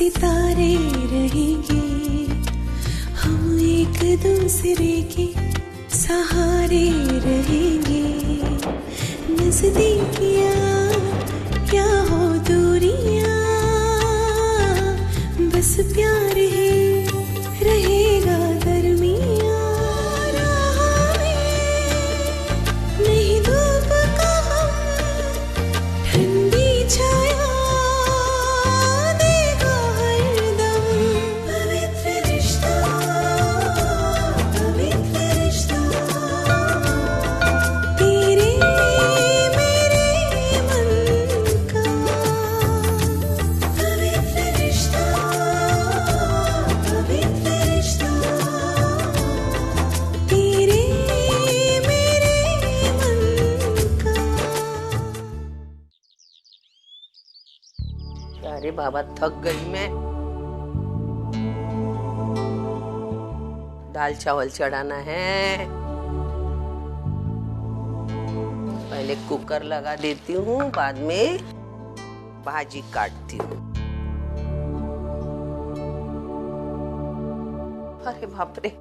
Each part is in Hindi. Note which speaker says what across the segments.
Speaker 1: सितारे रहेंगे, हम एक दूसरे के सहारे रहेंगे। नजदीकियाँ क्या हो दूरियाँ, बस प्यार ही रहेगा दरमियाँ। राह में नहीं धूप का हम, ठंडी छाया देगा हरदम। पवित्र रिश्ता, पवित्र रिश्ता, तेरे मेरे मन का। पवित्र रिश्ता, पवित्र रिश्ता, तेरे मेरे मन का।
Speaker 2: अरे बाबा थक गई मैं। दाल चावल चढ़ाना है, पहले कुकर लगा देती हूँ, बाद में भाजी काटती हूँ। अरे बाप रे,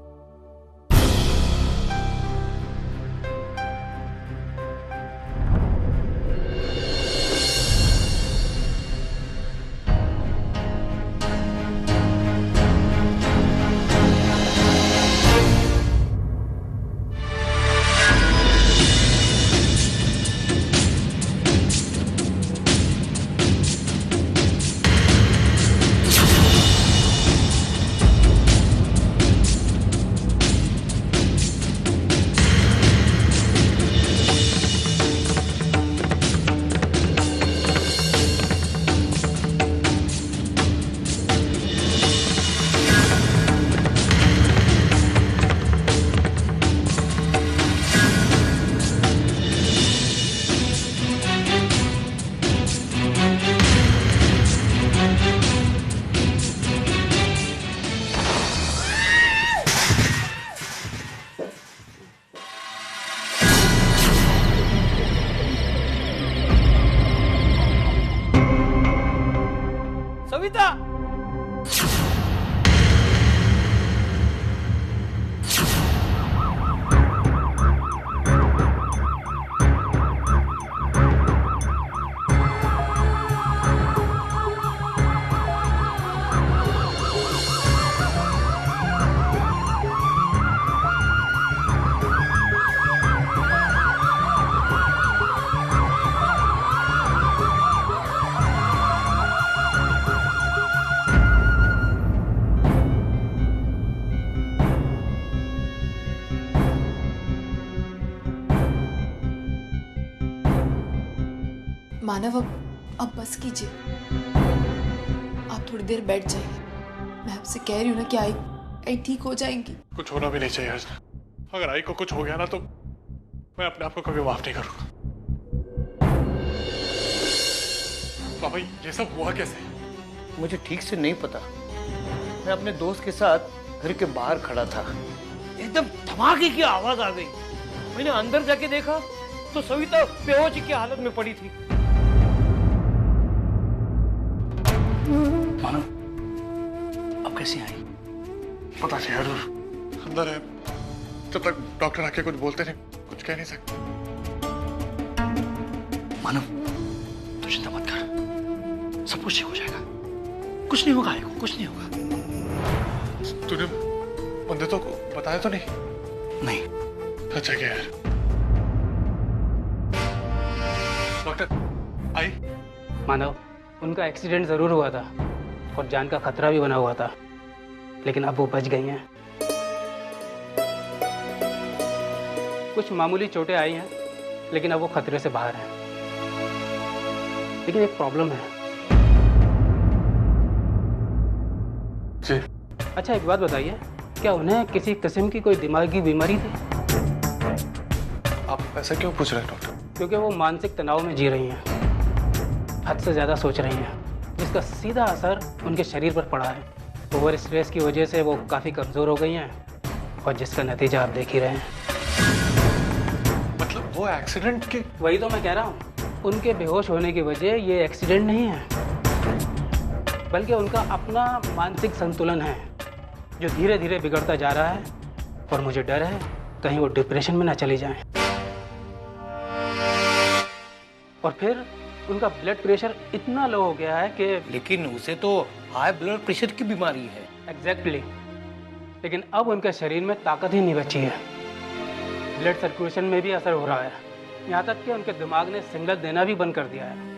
Speaker 3: सविता!
Speaker 4: मानव, अब बस कीजिए, आप थोड़ी देर बैठ जाइए। मैं आपसे कह रही हूँ ना कि आई ठीक हो जाएंगी।
Speaker 5: कुछ होना भी नहीं चाहिए अर्चना। अगर आई को कुछ हो गया ना तो मैं अपने आप को कभी माफ नहीं करूंगा। पापा ये सब हुआ कैसे?
Speaker 6: मुझे ठीक से नहीं पता। मैं अपने दोस्त के साथ घर के बाहर खड़ा था, एकदम धमाके की आवाज आ गई। मैंने अंदर जाके देखा तो सविता बेहोश की हालत में पड़ी थी।
Speaker 5: मानो अब कैसे आई? पता नहीं यार, अंदर है। जब तक डॉक्टर आके कुछ बोलते नहीं, कुछ कह नहीं सकते।
Speaker 7: मानव तू चिंता मत कर, सब कुछ ठीक हो जाएगा। कुछ नहीं होगा आएगा, कुछ नहीं होगा।
Speaker 5: तूने बंदे तो बताया तो नहीं?
Speaker 7: नहीं।
Speaker 5: अच्छा क्या यार? डॉक्टर आई?
Speaker 3: मानव, उनका एक्सीडेंट जरूर हुआ था और जान का खतरा भी बना हुआ था, लेकिन अब वो बच गई हैं। कुछ मामूली चोटें आई हैं, लेकिन अब वो खतरे से बाहर हैं। लेकिन एक प्रॉब्लम है।
Speaker 5: जी।
Speaker 3: अच्छा एक बात बताइए, क्या उन्हें किसी किस्म की कोई दिमागी बीमारी थी?
Speaker 5: आप ऐसा क्यों पूछ रहे हैं डॉक्टर?
Speaker 3: क्योंकि वो मानसिक तनाव में जी रही हैं, हद से ज़्यादा सोच रही हैं, जिसका सीधा असर उनके शरीर पर पड़ा है। ओवर स्ट्रेस की वजह से वो काफ़ी कमज़ोर हो गई हैं और जिसका नतीजा आप देख ही रहे हैं।
Speaker 5: मतलब वो एक्सीडेंट के?
Speaker 3: वही तो मैं कह रहा हूँ, उनके बेहोश होने की वजह ये एक्सीडेंट नहीं है। बल्कि उनका अपना मानसिक संतुलन है जो धीरे धीरे बिगड़ता जा रहा है, और मुझे डर है कहीं वो डिप्रेशन में ना चली जाएं। और फिर उनका ब्लड प्रेशर इतना लो हो गया है कि
Speaker 6: लेकिन उसे तो हाई ब्लड प्रेशर की बीमारी है।
Speaker 3: एग्जैक्टली लेकिन अब उनके शरीर में ताकत ही नहीं बची है। ब्लड सर्कुलेशन में भी असर हो रहा है, यहाँ तक कि उनके दिमाग ने सिग्नल देना भी बंद कर दिया है।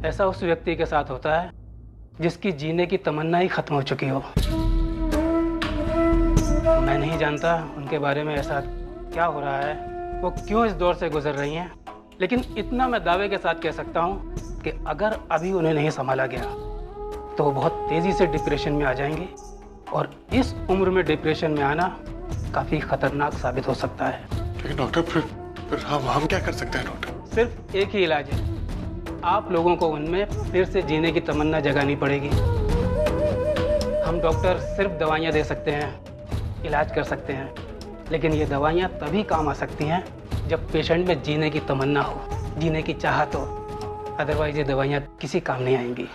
Speaker 3: ऐसा उस व्यक्ति के साथ होता है जिसकी जीने की तमन्ना ही खत्म हो चुकी हो। मैं नहीं जानता उनके बारे में ऐसा क्या हो रहा है, वो क्यों इस दौर से गुजर रही हैं, लेकिन इतना मैं दावे के साथ कह सकता हूँ कि अगर अभी उन्हें नहीं संभाला गया तो वो बहुत तेज़ी से डिप्रेशन में आ जाएंगी, और इस उम्र में डिप्रेशन में आना काफ़ी खतरनाक साबित हो सकता है।
Speaker 5: लेकिन डॉक्टर फिर हम क्या कर सकते हैं डॉक्टर?
Speaker 3: सिर्फ एक ही इलाज है, आप लोगों को उनमें फिर से जीने की तमन्ना जगानी पड़ेगी। हम डॉक्टर सिर्फ दवाइयाँ दे सकते हैं, इलाज कर सकते हैं, लेकिन ये दवाइयाँ तभी काम आ सकती हैं जब पेशेंट में जीने की तमन्ना हो, जीने की चाहत हो। अदरवाइज ये दवाइयाँ किसी काम नहीं आएंगी।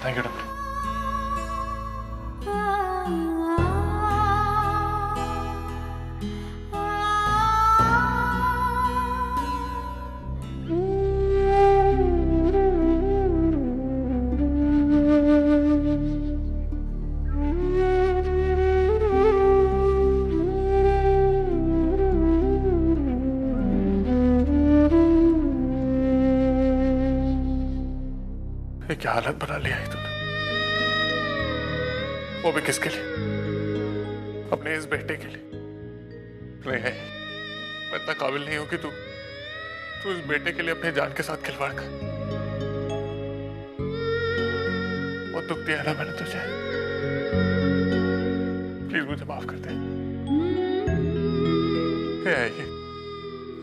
Speaker 5: Thank you doctor. ये क्या हालत बना लिया है तूने? वो भी किसके लिए? अपने इस बेटे के लिए? नहीं है, मैं इतना काबिल नहीं हूं कि तू इस बेटे के लिए अपने जान के साथ खिलवाड़ कर। बहुत दुख दिया ना मैंने तुझे, प्लीज मुझे माफ कर दे।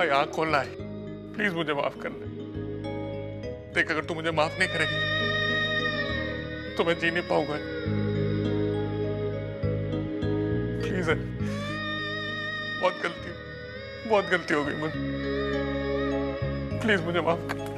Speaker 5: ये आँख खोलना है, प्लीज मुझे माफ कर दे। देख, अगर तू मुझे माफ नहीं करेगी तो मैं जी नहीं पाऊंगा। प्लीज, बहुत गलती हो गई मुझे, प्लीज मुझे माफ कर दे।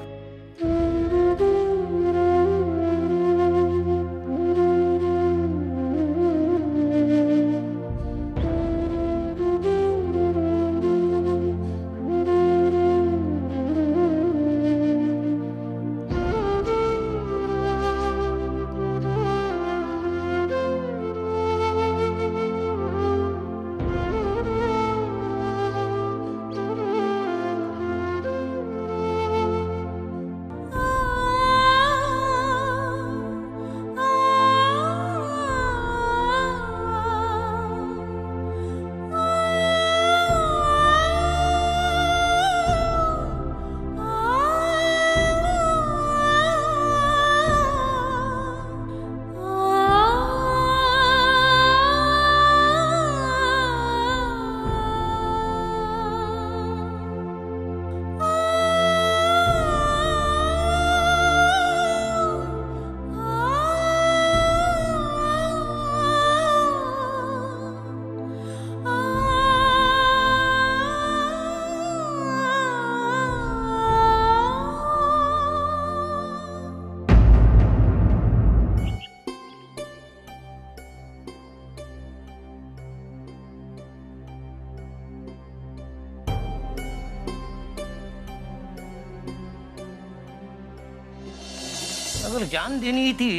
Speaker 6: अगर जान देनी थी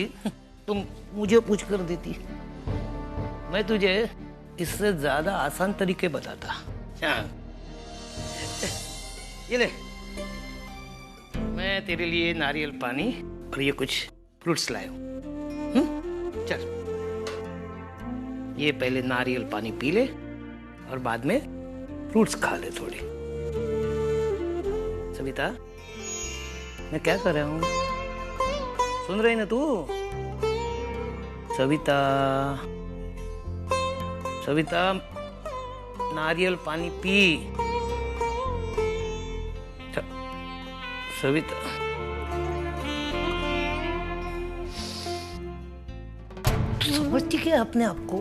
Speaker 6: तो मुझे पूछ कर देती, मैं तुझे इससे ज्यादा आसान तरीके बताता। ये ले, मैं तेरे लिए नारियल पानी और ये कुछ फ्रूट्स लाया हूं। चल, ये पहले नारियल पानी पी ले और बाद में फ्रूट्स खा ले थोड़े। सविता, मैं क्या कर रहा हूँ? सुन रही ना तू? सविता, सविता, नारियल पानी पी। सविता, तू समझती क्या अपने आप को?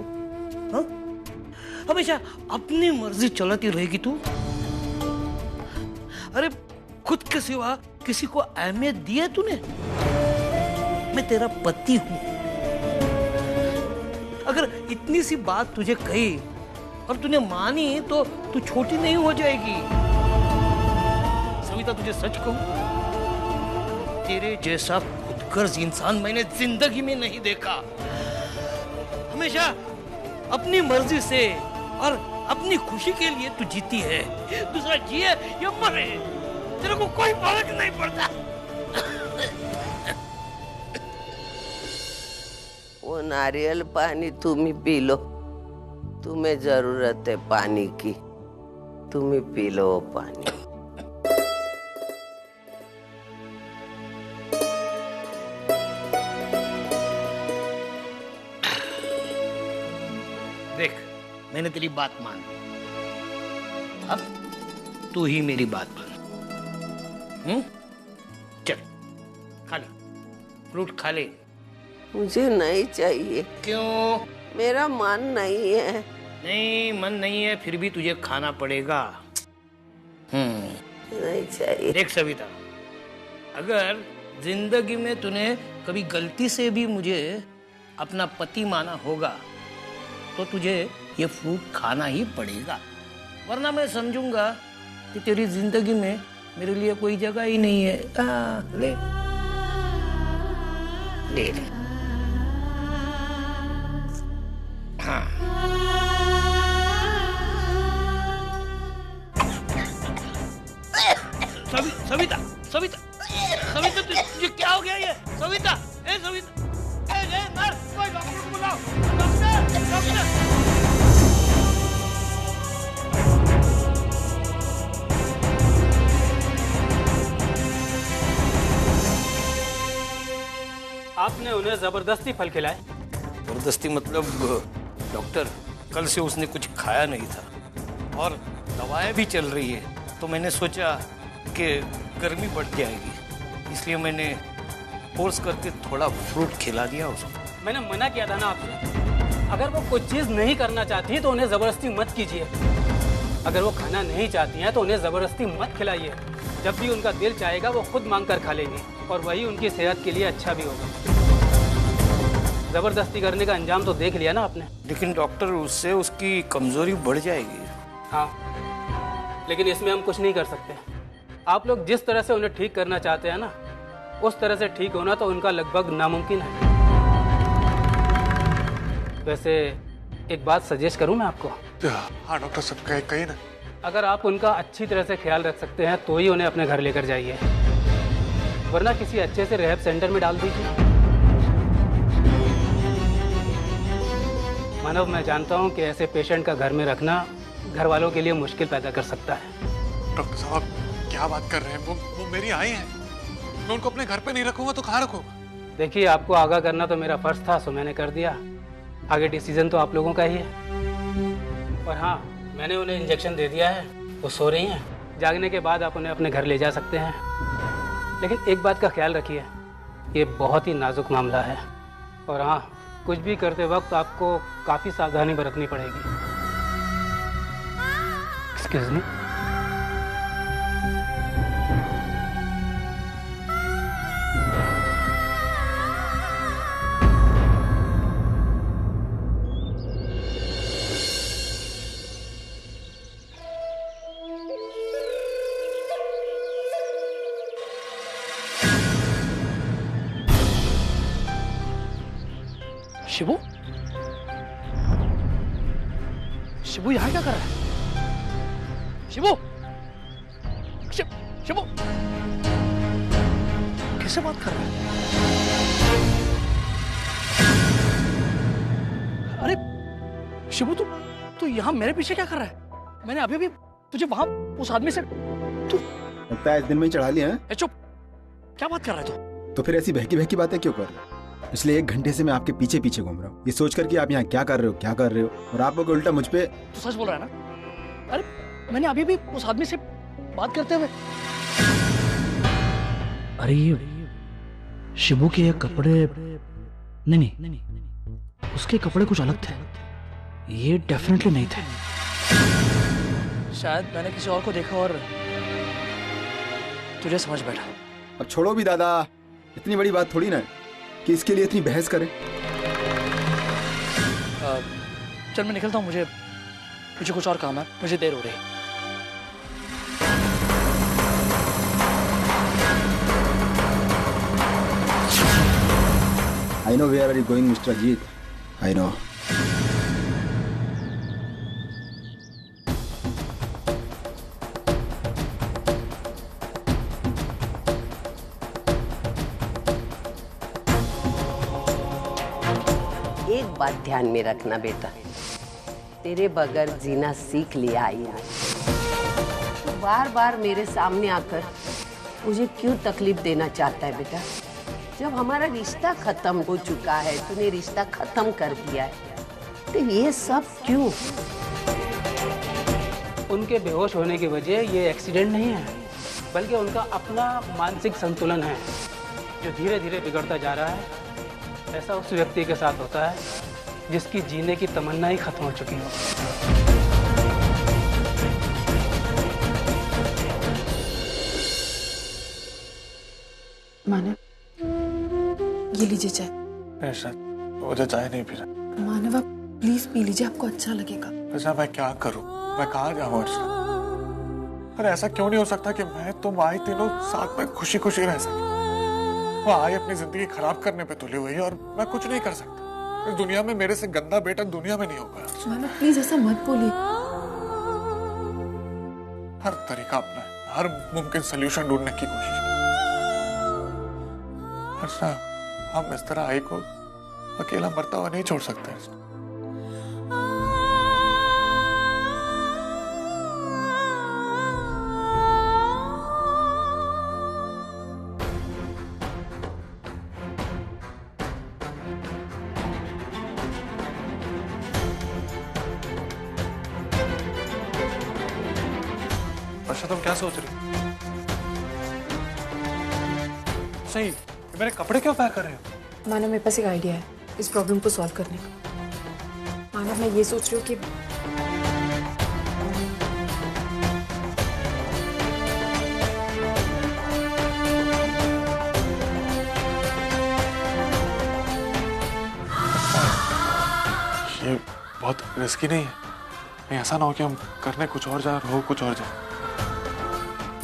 Speaker 6: हाँ? हमेशा अपनी मर्जी चलाती रहेगी तू? अरे खुद के सिवा किसी को अहमियत दी है तूने? मैं तेरा पति हूं। अगर इतनी सी बात तुझे कही और तूने मानी तो तू छोटी नहीं हो जाएगी। सविता तुझे सच कहूं, तेरे जैसा खुदगर्ज इंसान मैंने जिंदगी में नहीं देखा। हमेशा अपनी मर्जी से और अपनी खुशी के लिए तू जीती है। दूसरा जिए या मरे तेरे को कोई फर्क नहीं पड़ता।
Speaker 2: वो नारियल पानी तुम ही पी लो, तुम्हें जरूरत है पानी की, तुम ही पी लो वो पानी।
Speaker 6: देख, मैंने तेरी बात मान ली, अब तू ही मेरी बात मान। चल खा ले, फ्रूट खा ले।
Speaker 2: मुझे नहीं चाहिए।
Speaker 6: क्यों?
Speaker 2: मेरा मन नहीं है।
Speaker 6: नहीं, मन नहीं है फिर भी तुझे खाना पड़ेगा।
Speaker 2: नहीं चाहिए।
Speaker 6: देख सविता, अगर जिंदगी में तूने कभी गलती से भी मुझे अपना पति माना होगा तो तुझे ये फ्रूट खाना ही पड़ेगा, वरना मैं समझूंगा कि तेरी जिंदगी में मेरे लिए कोई जगह ही नहीं है। ले ले ले। हाँ। सविता सविता सविता तुझे क्या हो गया? ये सविता, ए सविता, ए नर्स, कोई डॉक्टर को बुलाओ। Doctor, doctor.
Speaker 3: आपने उन्हें जबरदस्ती फल खिलाए?
Speaker 6: जबरदस्ती मतलब डॉक्टर, कल से उसने कुछ खाया नहीं था और दवाएं भी चल रही है, तो मैंने सोचा कि गर्मी बढ़ जाएगी, इसलिए मैंने फोर्स करके थोड़ा फ्रूट खिला दिया उसको।
Speaker 3: मैंने मना किया था ना आपसे, अगर वो कुछ चीज़ नहीं करना चाहती तो उन्हें ज़बरदस्ती मत कीजिए। अगर वो खाना नहीं चाहती हैं तो उन्हें ज़बरदस्ती मत खिलाइए। जब भी उनका दिल चाहेगा वो खुद मांग कर खा लेंगी और वही उनकी सेहत के लिए अच्छा भी होगा। ज़बरदस्ती करने का अंजाम तो देख लिया ना आपने।
Speaker 6: लेकिन डॉक्टर, उससे उसकी कमजोरी बढ़ जाएगी।
Speaker 3: हाँ, लेकिन इसमें हम कुछ नहीं कर सकते। आप लोग जिस तरह से उन्हें ठीक करना चाहते हैं ना, उस तरह से ठीक होना तो उनका लगभग नामुमकिन है। वैसे एक बात सजेस्ट करूं मैं आपको?
Speaker 5: हाँ डॉक्टर साहब, कहिए ना।
Speaker 3: अगर आप उनका अच्छी तरह से ख्याल रख सकते हैं तो ही उन्हें अपने घर लेकर जाइए, वरना किसी अच्छे से रिहैब सेंटर में डाल दीजिए। मानव, मैं जानता हूं कि ऐसे पेशेंट का घर में रखना घर वालों के लिए मुश्किल पैदा कर सकता है।
Speaker 5: डॉक्टर साहब, आप क्या बात कर रहे हैं? वो मेरी आई हैं, मैं उनको अपने घर पे नहीं रखूंगा तो कहाँ रखूंगा?
Speaker 3: देखिए, आपको आगाह करना तो मेरा फर्ज था, सो मैंने कर दिया। आगे डिसीजन तो आप लोगों का ही है। और हाँ, मैंने उन्हें इंजेक्शन दे दिया है, वो सो रही हैं। जागने के बाद आप उन्हें अपने घर ले जा सकते हैं, लेकिन एक बात का ख्याल रखिए, ये बहुत ही नाजुक मामला है। और हाँ, कुछ भी करते वक्त आपको काफ़ी सावधानी बरतनी पड़ेगी। Excuse me.
Speaker 7: शिबू, शिबू यहाँ क्या कर रहा है? शिबू, शिबू किससे बात कर रहा है? अरे शिबू, तू यहाँ मेरे पीछे क्या कर रहा है? मैंने अभी तुझे वहां उस आदमी से तू
Speaker 8: लगता है इस दिन में ही चढ़ा लिया है?
Speaker 7: चुप, क्या बात कर रहा है तू?
Speaker 8: तो फिर ऐसी बहकी बहकी बातें क्यों कर रहे हो? पिछले 1 घंटे से मैं आपके पीछे पीछे घूम रहा हूँ, ये सोचकर कि आप यहाँ क्या कर रहे हो, और आप लोग उल्टा मुझ पे।
Speaker 7: तू सच बोल रहा है ना? अरे मैंने अभी भी उस आदमी से बात करते हुए। अरे ये शिबू के कपड़े नहीं, उसके कपड़े कुछ अलग थे, ये डेफिनेटली नहीं थे। शायद मैंने किसी और को देखा और तुझे समझ बैठा।
Speaker 8: अब छोड़ो भी दादा, इतनी बड़ी बात थोड़ी ना है कि इसके लिए इतनी बहस करें।
Speaker 7: चल मैं निकलता हूँ, मुझे कुछ और काम है, मुझे देर हो रही है।
Speaker 8: I know where are you going, Mr. Ajit. I know.
Speaker 2: एक बात ध्यान में रखना बेटा, तेरे बगैर जीना सीख लिया आई ने। बार बार मेरे सामने आकर मुझे क्यों तकलीफ देना चाहता है बेटा? जब हमारा रिश्ता खत्म हो चुका है, तूने रिश्ता खत्म कर दिया है, तो ये सब क्यों?
Speaker 3: उनके बेहोश होने की वजह ये एक्सीडेंट नहीं है, बल्कि उनका अपना मानसिक संतुलन है जो धीरे धीरे बिगड़ता जा रहा है। ऐसा उस व्यक्ति के साथ होता है जिसकी जीने की तमन्ना ही खत्म हो चुकी हो।
Speaker 4: मानव, ये लीजिए चाय।
Speaker 5: मुझे चाय नहीं पी रहा।
Speaker 4: मानव आप प्लीज पी लीजिए, आपको अच्छा लगेगा।
Speaker 5: अर्चना मैं क्या करूं? मैं कहाँ जाऊं अर्चना? पर ऐसा क्यों नहीं हो सकता कि मैं तुम आई तीनों साथ में खुशी खुशी रह सके? वो आई अपनी जिंदगी खराब करने पे तुली हुई है और मैं कुछ नहीं कर सकता। इस दुनिया में मेरे से गंदा बेटा दुनिया में नहीं होगा।
Speaker 4: मानव प्लीज ऐसा मत बोलिए।
Speaker 5: हर तरीका अपना है, हर मुमकिन सोल्यूशन ढूंढने की कोशिश की। अर्चना हम इस तरह आई को अकेला मरता हुआ नहीं छोड़ सकते। अच्छा तुम क्या सोच रही हो? सही, मेरे कपड़े क्यों पैक कर रहे हो?
Speaker 4: मानव मेरे पास एक आइडिया है इस प्रॉब्लम को सॉल्व करने का। मानव मैं ये सोच रही हूँ कि
Speaker 5: ये बहुत रिस्की नहीं है? नहीं ऐसा ना हो कि हम करने कुछ और जाए और हो कुछ और जाए।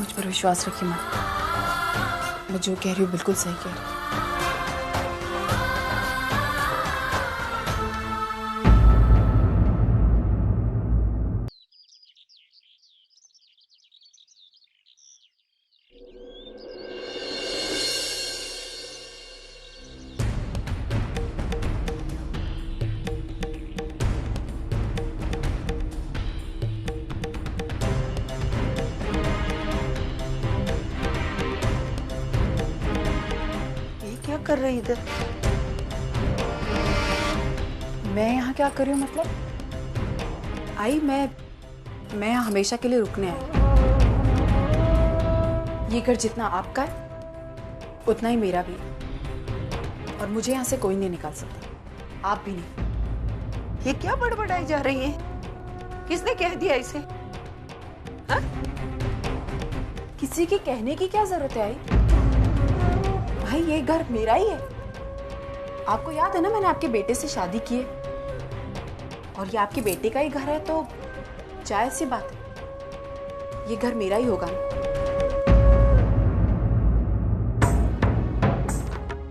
Speaker 4: मुझ पर विश्वास रखिए मानव, मैं जो कह रही हूँ बिल्कुल सही कह रही हूँ।
Speaker 2: क्या कर रही इधर?
Speaker 4: मैं यहाँ क्या कर रही हूँ मतलब? आई मैं यहाँ हमेशा के लिए रुकने आई। ये घर जितना आपका है उतना ही मेरा भी है, और मुझे यहाँ से कोई नहीं निकाल सकता, आप भी नहीं।
Speaker 2: ये क्या बड़बड़ाई जा रही है? किसने कह दिया इसे? हाँ?
Speaker 4: किसी के कहने की क्या जरूरत है आई? भाई ये घर मेरा ही है। आपको याद है ना मैंने आपके बेटे से शादी की है, और ये आपके बेटे का ही घर है, तो जायज सी बात है ये घर मेरा ही होगा ना।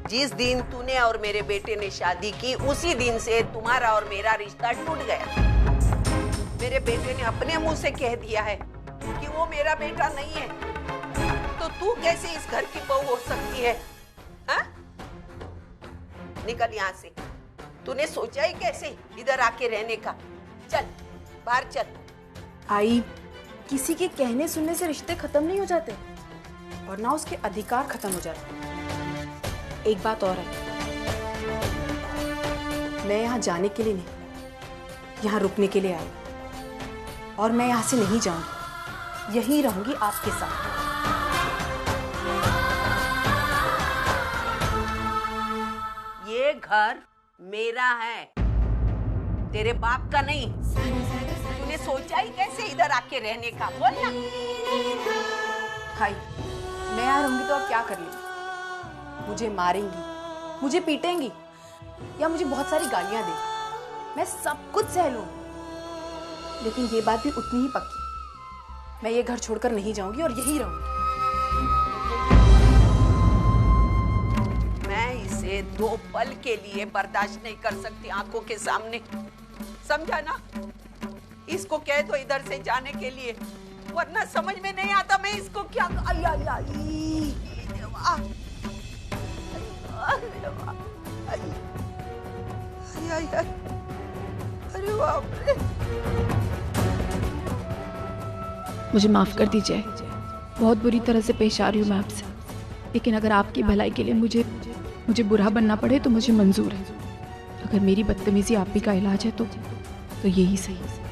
Speaker 2: जिस दिन तूने और मेरे बेटे ने शादी की उसी दिन से तुम्हारा और मेरा रिश्ता टूट गया। मेरे बेटे ने अपने मुंह से कह दिया है कि वो मेरा बेटा नहीं है, तो तू कैसे इस घर की बहू हो सकती है? हाँ? निकल यहाँ से। तूने सोचा ही कैसे इधर आके रहने का? चल बाहर चल।
Speaker 4: आई किसी के कहने सुनने से रिश्ते खत्म नहीं हो जाते, और ना उसके अधिकार खत्म हो जाते। एक बात और है, मैं यहाँ जाने के लिए नहीं, यहाँ रुकने के लिए आई, और मैं यहाँ से नहीं जाऊंगी, यहीं रहूंगी आपके साथ।
Speaker 2: ये घर मेरा है, तेरे बाप का नहीं। तूने सोचा ही कैसे इधर आके रहने का? बोल ना।
Speaker 4: हाय मैं यहाँ रहूंगी तो आप क्या कर लेंगी? मुझे मारेंगी, मुझे पीटेंगी, या मुझे बहुत सारी गालियां देंगी। मैं सब कुछ सह लूंगी, लेकिन ये बात भी उतनी ही पक्की, मैं ये घर छोड़कर नहीं जाऊंगी और यहीं रहूंगी।
Speaker 2: मैं इसे 2 पल के लिए बर्दाश्त नहीं कर सकती आंखों के सामने, समझा ना? इसको कह दो इधर से जाने के लिए, वरना समझ में नहीं आता मैं इसको क्या। आई आई आई देवा, देवा, आई आई आई, अरे बाप रे।
Speaker 4: मुझे माफ कर दीजिए, बहुत बुरी तरह से पेश आ रही हूँ मैं आपसे, लेकिन अगर आपकी भलाई के लिए मुझे बुरा बनना पड़े तो मुझे मंजूर है। अगर मेरी बदतमीजी आप ही का इलाज है तो यही सही है।